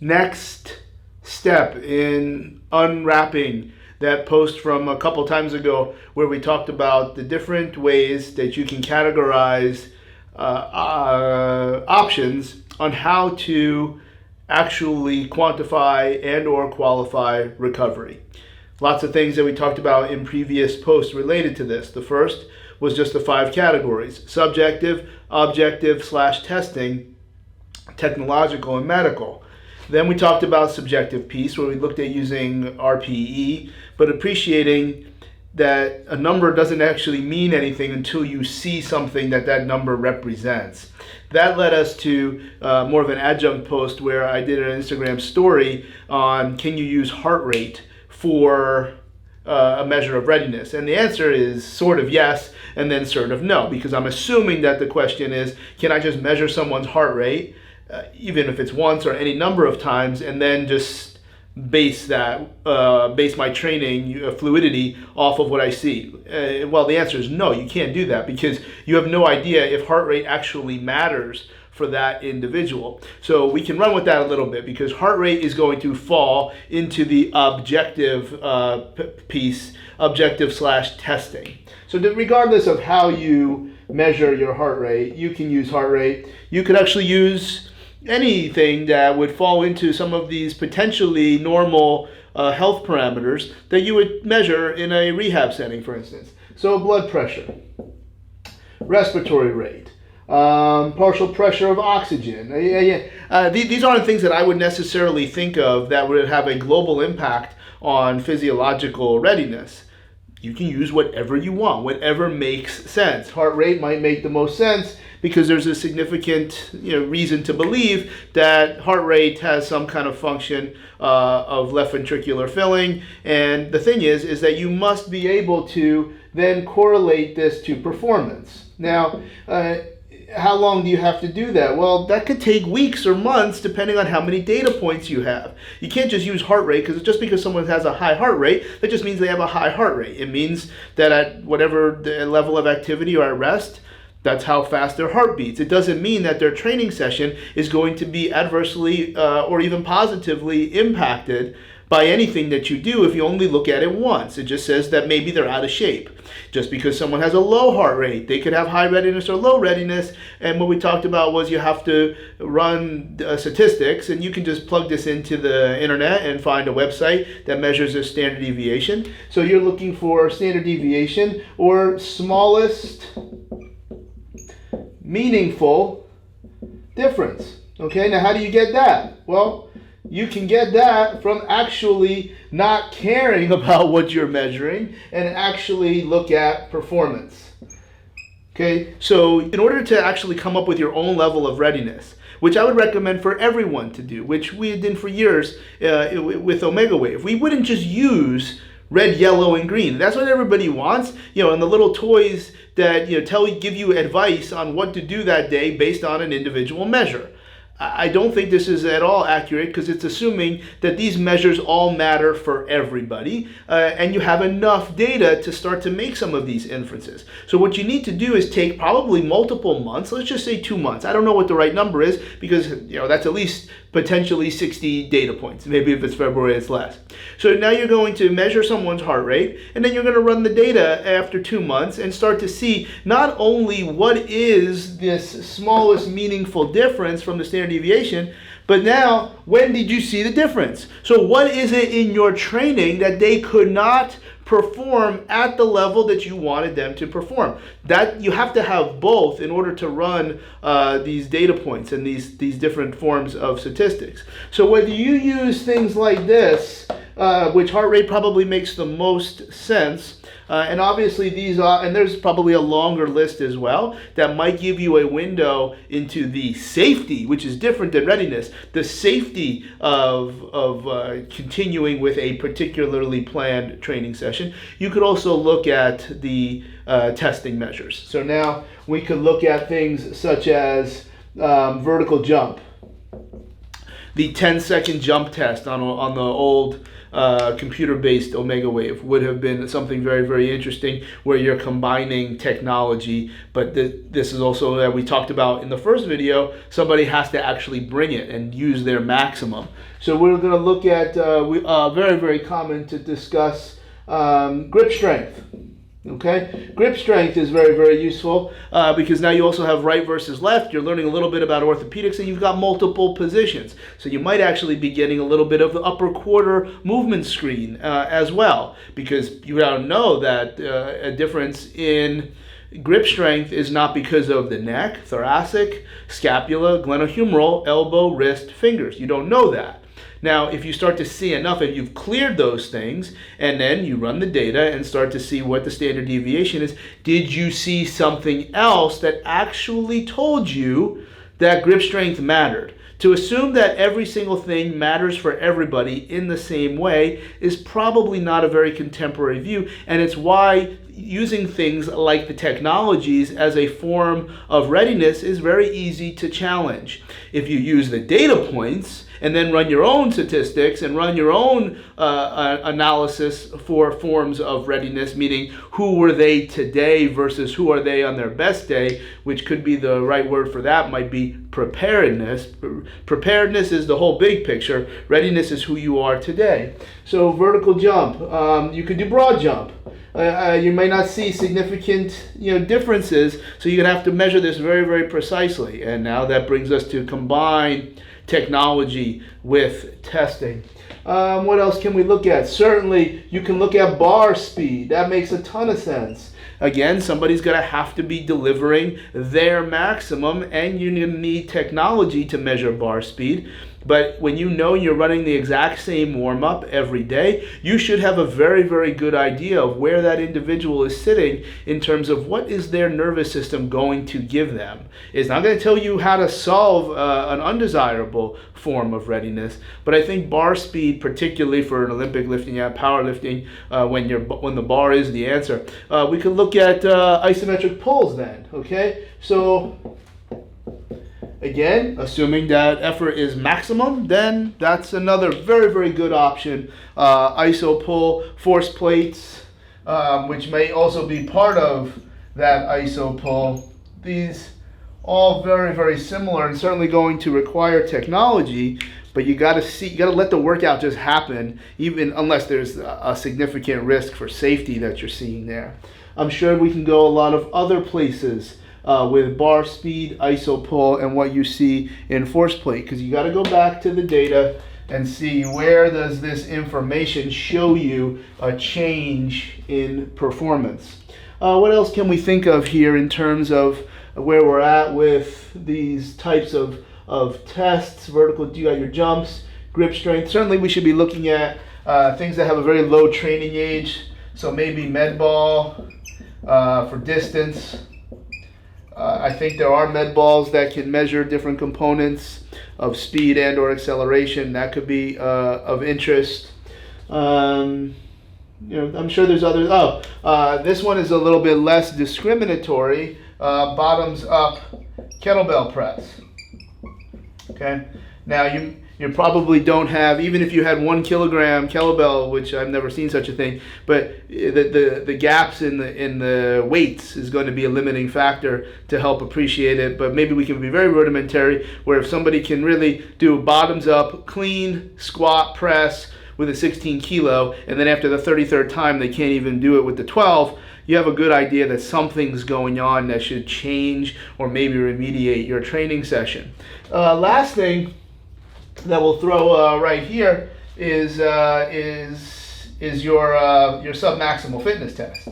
next step in unwrapping that post from a couple times ago where we talked about the different ways that you can categorize options on how to actually quantify and or qualify recovery. Lots of things that we talked about in previous posts related to this. The first was just the 5 categories: subjective, objective / testing, technological, and medical. Then we talked about subjective piece where we looked at using RPE, but appreciating that a number doesn't actually mean anything until you see something that number represents. That led us to more of an adjunct post where I did an Instagram story on can you use heart rate for a measure of readiness? And the answer is sort of yes and then sort of no, because I'm assuming that the question is, can I just measure someone's heart rate, even if it's once or any number of times, and then just base my training fluidity off of what I see? Well, the answer is no, you can't do that because you have no idea if heart rate actually matters for that individual. So we can run with that a little bit because heart rate is going to fall into the objective piece, objective / testing. So regardless of how you measure your heart rate, you can use heart rate. You could actually use anything that would fall into some of these potentially normal health parameters that you would measure in a rehab setting, for instance. So blood pressure, respiratory rate, partial pressure of oxygen. These aren't things that I would necessarily think of that would have a global impact on physiological readiness. You can use whatever you want, whatever makes sense. Heart rate might make the most sense because there's a significant reason to believe that heart rate has some kind of function of left ventricular filling. And the thing is that you must be able to then correlate this to performance. Now, how long do you have to do that? Well, that could take weeks or months depending on how many data points you have. You can't just use heart rate because just because someone has a high heart rate, that just means they have a high heart rate. It means that at whatever the level of activity or at rest, that's how fast their heart beats. It doesn't mean that their training session is going to be adversely or even positively impacted by anything that you do if you only look at it once. It just says that maybe they're out of shape. Just because someone has a low heart rate, they could have high readiness or low readiness. And what we talked about was you have to run statistics, and you can just plug this into the internet and find a website that measures a standard deviation. So you're looking for standard deviation or smallest meaningful difference. Okay, now how do you get that? Well, you can get that from actually not caring about what you're measuring and actually look at performance. Okay, so in order to actually come up with your own level of readiness, which I would recommend for everyone to do, which we did for years with Omega Wave, we wouldn't just use red, yellow, and green. That's what everybody wants, and the little toys that give you advice on what to do that day based on an individual measure. I don't think this is at all accurate because it's assuming that these measures all matter for everybody and you have enough data to start to make some of these inferences. So what you need to do is take probably multiple months, let's just say 2 months. I don't know what the right number is because that's at least potentially 60 data points. Maybe if it's February, it's less. So now you're going to measure someone's heart rate and then you're going to run the data after 2 months and start to see not only what is this smallest meaningful difference from the standard deviation, but now when did you see the difference? So what is it in your training that they could not perform at the level that you wanted them to perform? That you have to have both in order to run these data points and these different forms of statistics. So whether you use things like this, which heart rate probably makes the most sense, and obviously these are, and there's probably a longer list as well that might give you a window into the safety, which is different than readiness, the safety of continuing with a particularly planned training session. You could also look at the testing measures. So now we could look at things such as vertical jump. the 10-second jump test on the old computer-based Omega Wave would have been something very, very interesting, where you're combining technology. But this is also that we talked about in the first video. Somebody has to actually bring it and use their maximum. So we're going to look at very, very common to discuss grip strength. Okay, grip strength is very, very useful because now you also have right versus left. You're learning a little bit about orthopedics, and you've got multiple positions. So you might actually be getting a little bit of the upper quarter movement screen as well, because you now know that a difference in grip strength is not because of the neck, thoracic, scapula, glenohumeral, elbow, wrist, fingers. You don't know that. Now, if you start to see enough and you've cleared those things, and then you run the data and start to see what the standard deviation is, did you see something else that actually told you that grip strength mattered? To assume that every single thing matters for everybody in the same way is probably not a very contemporary view, and it's why using things like the technologies as a form of readiness is very easy to challenge. If you use the data points and then run your own statistics and run your own analysis for forms of readiness, meaning who were they today versus who are they on their best day, which could be the right word for that might be preparedness. Preparedness is the whole big picture. Readiness is who you are today. So vertical jump, you could do broad jump. You may not see significant differences, so you're going to have to measure this very, very precisely. And now that brings us to combine technology with testing. What else can we look at? Certainly, you can look at bar speed. That makes a ton of sense. Again, somebody's going to have to be delivering their maximum, and you need technology to measure bar speed. But when you know you're running the exact same warm-up every day, you should have a very, very good idea of where that individual is sitting in terms of what is their nervous system going to give them. It's not going to tell you how to solve an undesirable form of readiness, but I think bar speed, particularly for an Olympic lifting, powerlifting, when the bar is the answer, we could look at isometric pulls then, okay? So again, assuming that effort is maximum, then that's another very, very good option. Iso pull, force plates, which may also be part of that iso pull. These all very, very similar and certainly going to require technology, but you got to let the workout just happen, even unless there's a significant risk for safety that you're seeing there. I'm sure we can go a lot of other places with bar speed, iso pull, and what you see in force plate, because you got to go back to the data and see where does this information show you a change in performance. What else can we think of here in terms of where we're at with these types of tests? Vertical, you got your jumps, grip strength. Certainly we should be looking at things that have a very low training age, so maybe med ball for distance. I think there are med balls that can measure different components of speed and or acceleration. That could be of interest. I'm sure there's others. This one is a little bit less discriminatory. Bottoms up kettlebell press. Okay. Now you probably don't have, even if you had 1 kilogram kettlebell, which I've never seen such a thing, but the gaps in the weights is going to be a limiting factor to help appreciate it. But maybe we can be very rudimentary, where if somebody can really do bottoms up, clean squat press with a 16 kilo, and then after the 33rd time they can't even do it with the 12, you have a good idea that something's going on that should change or maybe remediate your training session. Last thing that we'll throw right here is your submaximal fitness test.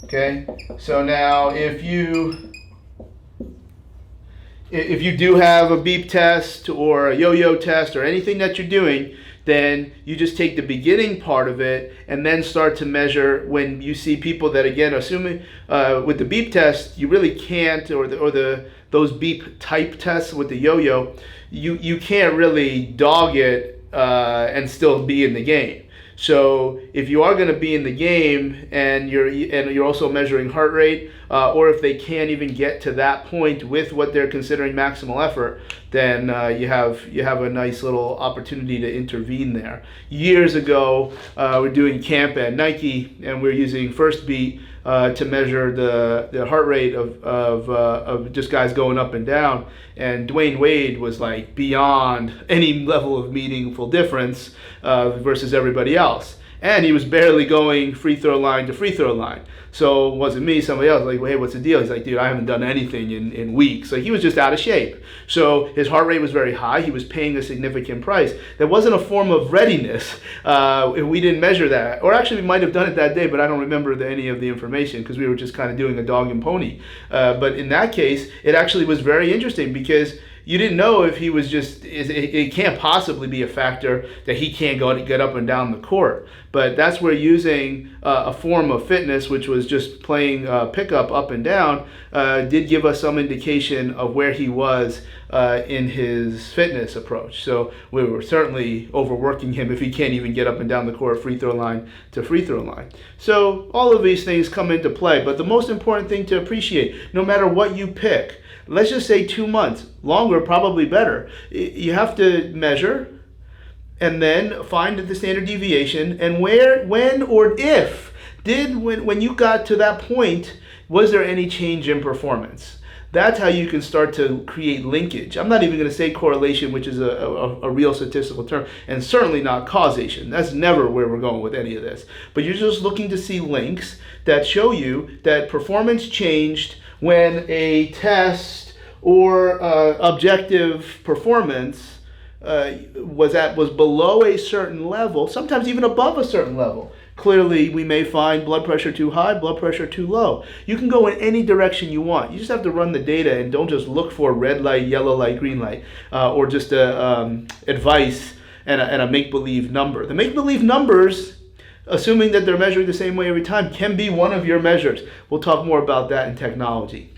Okay, so now if you do have a beep test or a yo-yo test or anything that you're doing, then you just take the beginning part of it and then start to measure when you see people that, again, assuming with the beep test, you really can't, or those beep type tests with the yo-yo, you can't really dog it and still be in the game. So if you are going to be in the game and you're also measuring heart rate, or if they can't even get to that point with what they're considering maximal effort, then you have a nice little opportunity to intervene there. Years ago, we're doing camp at Nike, and we're using First Beat to measure the heart rate of just guys going up and down. And Dwayne Wade was like beyond any level of meaningful difference versus everybody else. And he was barely going free throw line to free throw line. So it wasn't me, somebody else, like, well, hey, what's the deal? He's like, dude, I haven't done anything in weeks. Like, he was just out of shape. So his heart rate was very high. He was paying a significant price. There wasn't a form of readiness. We didn't measure that. Or actually, we might have done it that day, but I don't remember any of the information because we were just kind of doing a dog and pony. But in that case, it actually was very interesting because you didn't know if he was just, it can't possibly be a factor that he can't get up and down the court. But that's where using a form of fitness, which was just playing pickup up and down, did give us some indication of where he was in his fitness approach. So we were certainly overworking him if he can't even get up and down the court, free throw line to free throw line. So all of these things come into play. But the most important thing to appreciate, no matter what you pick, let's just say 2 months, longer, probably better. You have to measure and then find the standard deviation and when or if when you got to that point, was there any change in performance? That's how you can start to create linkage. I'm not even going to say correlation, which is a real statistical term, and certainly not causation. That's never where we're going with any of this. But you're just looking to see links that show you that performance changed when a test or objective performance was below a certain level, sometimes even above a certain level. Clearly, we may find blood pressure too high, blood pressure too low. You can go in any direction you want. You just have to run the data and don't just look for red light, yellow light, green light, or just advice and a make-believe number. The make-believe numbers, assuming that they're measuring the same way every time, can be one of your measures. We'll talk more about that in technology.